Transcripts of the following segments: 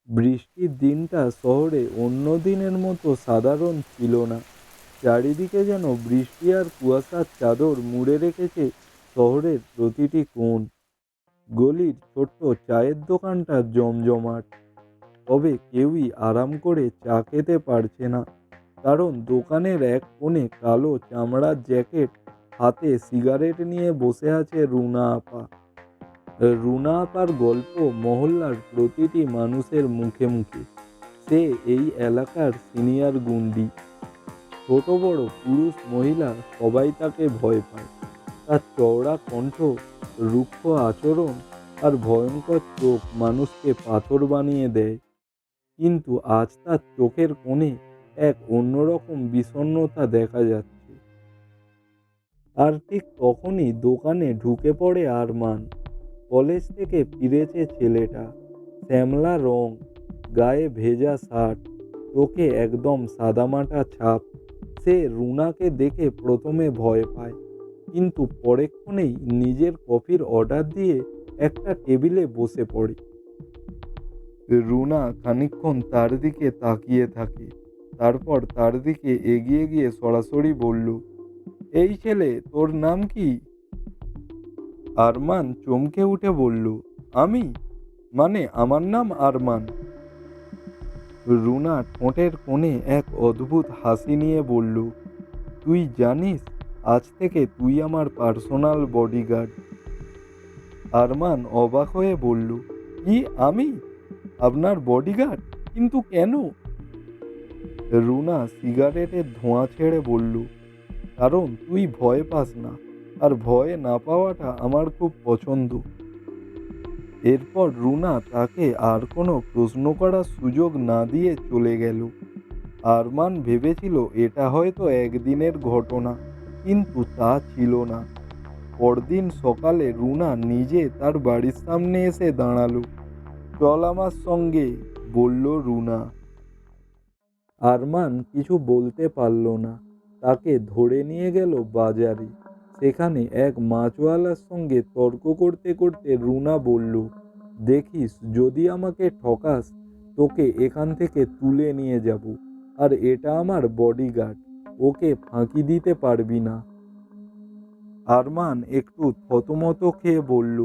বৃষ্টির দিনটা শহরে অন্য দিনের মতো সাধারণ ছিল না। চারিদিকে যেন বৃষ্টি আর কুয়াশার চাদর মুড়ে রেখেছে শহরের প্রতিটি কোণ। গলির ছোট্ট চায়ের দোকানটা জমজমাট, তবে কেউই আরাম করে চা খেতে পারছে না, কারণ দোকানের এক কোণে কালো চামড়ার জ্যাকেট হাতে সিগারেট নিয়ে বসে আছে রুনা আপা। রুনা আপার গল্প মহল্লার প্রতিটি মানুষের মুখে মুখে। সে এই এলাকার সিনিয়র গুন্ডি। ছোট বড় পুরুষ মহিলা সবাই তাকে ভয় পায়। তার চওড়া কণ্ঠ, রুক্ষ আচরণ আর ভয়ঙ্কর চোখ মানুষকে পাথর বানিয়ে দেয়। কিন্তু আজ তার চোখের কোণে এক অন্যরকম বিষণ্ণতা দেখা যাচ্ছে। আর ঠিক তখনই দোকানে ঢুকে পড়ে আরমান। কলেজ থেকে ফিরেছে ছেলেটা। শ্যামলা রং, গায়ে ভেজা শার্ট, চোখে একদম সাদামাটা ছাপ। সে রুনাকে দেখে প্রথমে ভয় পায়, কিন্তু পরেক্ষণেই নিজের কফির অর্ডার দিয়ে একটা টেবিলে বসে পড়ে। রুনা খানিকক্ষণ তার দিকে তাকিয়ে থাকে, তারপর তার দিকে এগিয়ে গিয়ে সরাসরি বলল, এই ছেলে, তোর নাম কি? আরমান চমকে উঠে বলল, আমি? মানে আমার নাম আরমান। রুনা ঠোঁটের কোণে এক অদ্ভুত হাসি নিয়ে বলল, তুই জানিস, আজ থেকে তুই আমার পার্সোনাল বডিগার্ড। আরমান অবাক হয়ে বলল, কি আমি আপনার বডিগার্ড? কিন্তু কেন? রুনা সিগারেটের ধোঁয়া ছেড়ে বলল, কারণ তুই ভয় পাস না, আর ভয় না পাওয়াটা আমার খুব পছন্দ। এরপর রুনা তাকে আর কোনো প্রশ্ন করার সুযোগ না দিয়ে চলে গেল। আরমান ভেবেছিল এটা হয়তো একদিনের ঘটনা, কিন্তু তা ছিল না। পরদিন সকালে রুনা নিজে তার বাড়ির সামনে এসে দাঁড়ালো। চল আমার সঙ্গে, বলল রুনা। আরমান কিছু বলতে পারল না। তাকে ধরে নিয়ে গেল বাজারে। সেখানে এক মাছওয়ালার সঙ্গে তর্ক করতে করতে রুনা বলল, দেখিস যদি আমাকে ঠকাস, তোকে এখান থেকে তুলে নিয়ে যাব। আর এটা আমার বডিগার্ড, ওকে ফাঁকি দিতে পারবি না। আরমান একটু থতমত খেয়ে বলল,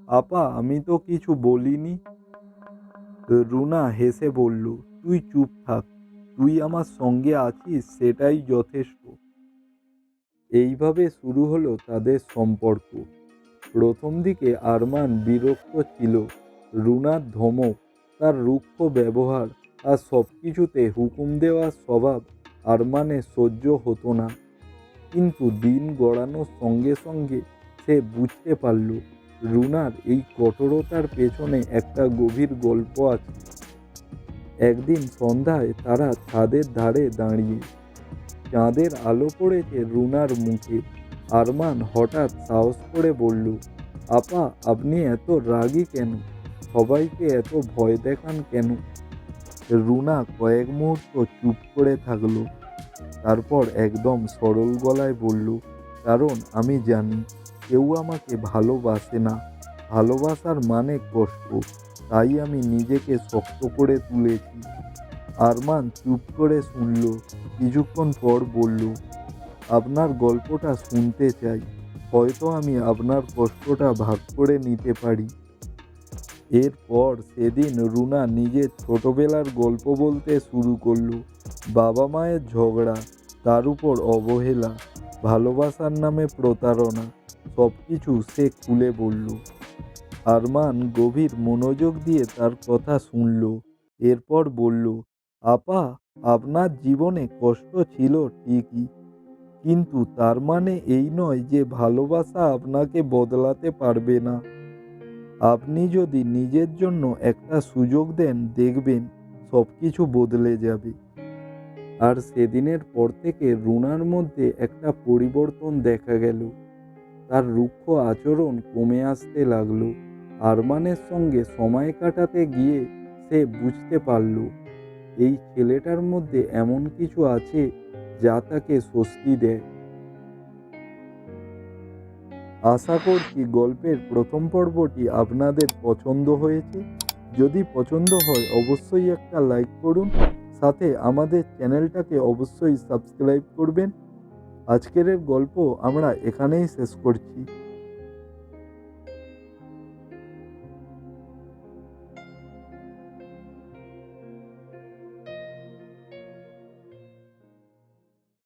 আপা, আমি তো কিছু বলিনি। রুনা হেসে বলল, তুই চুপ থাক, তুই আমার সঙ্গে আছিস সেটাই যথেষ্ট। এইভাবে শুরু হলো তাদের সম্পর্ক। প্রথম দিকে আরমান বিরক্ত ছিল। রুনার ধমক, তার রুক্ষ ব্যবহার আর সব কিছুতে হুকুম দেওয়ার স্বভাব আরমানের সহ্য হতো না। কিন্তু দিন গড়ানোর সঙ্গে সঙ্গে সে বুঝতে পারল, রুনার এই কঠোরতার পেছনে একটা গভীর গল্প আছে। একদিন সন্ধ্যায় তারা ছাদের ধারে দাঁড়িয়ে। চাঁদের আলো পড়েছে রুনার মুখে। আরমান হঠাৎ সাহস করে বলল, আপা, আপনি এত রাগী কেন? সবাইকে এত ভয় দেখান কেন? রুনা কয়েক মুহূর্ত চুপ করে থাকলো। তারপর একদম সরল গলায় বলল, কারণ আমি জানি কেউ আমাকে ভালোবাসে না। ভালোবাসার মানে কষ্ট, তাই আমি নিজেকে শক্ত করে তুলেছি। আরমান চুপ করে শুনল। কিছুক্ষণ পর বলল, আপনার গল্পটা শুনতে চাই। হয়তো আমি আপনার কষ্টটা ভাগ করে নিতে পারি। এরপর সেদিন রুনা নিজের ছোটবেলার গল্প বলতে শুরু করলো। বাবা মায়ের ঝগড়া, তার উপর অবহেলা, ভালোবাসার নামে প্রতারণা, সব কিছু সে খুলে বলল। আরমান গভীর মনোযোগ দিয়ে তার কথা শুনল। এরপর বলল, আপা, আপনার জীবনে কষ্ট ছিল ঠিকই, কিন্তু তার মানে এই নয় যে ভালোবাসা আপনাকে বদলাতে পারবে না। আপনি যদি নিজের জন্য একটা সুযোগ দেন, দেখবেন সব কিছু বদলে যাবে। আর সেদিনের পর থেকে রুনার মধ্যে একটা পরিবর্তন দেখা গেল। তার রুক্ষ আচরণ কমে আসতে লাগলো। আরমানের সঙ্গে সময় কাটাতে গিয়ে সে বুঝতে পারল, এই ছেলেটার মধ্যে এমন কিছু আছে যা তাকে স্বস্তি দেয়। আশা করছি গল্পের প্রথম পর্বটি আপনাদের পছন্দ হয়েছে। যদি পছন্দ হয় অবশ্যই একটা লাইক করুন, সাথে আমাদের চ্যানেলটাকে অবশ্যই সাবস্ক্রাইব করবেন। আজকের গল্প আমরা এখানেই শেষ করছি।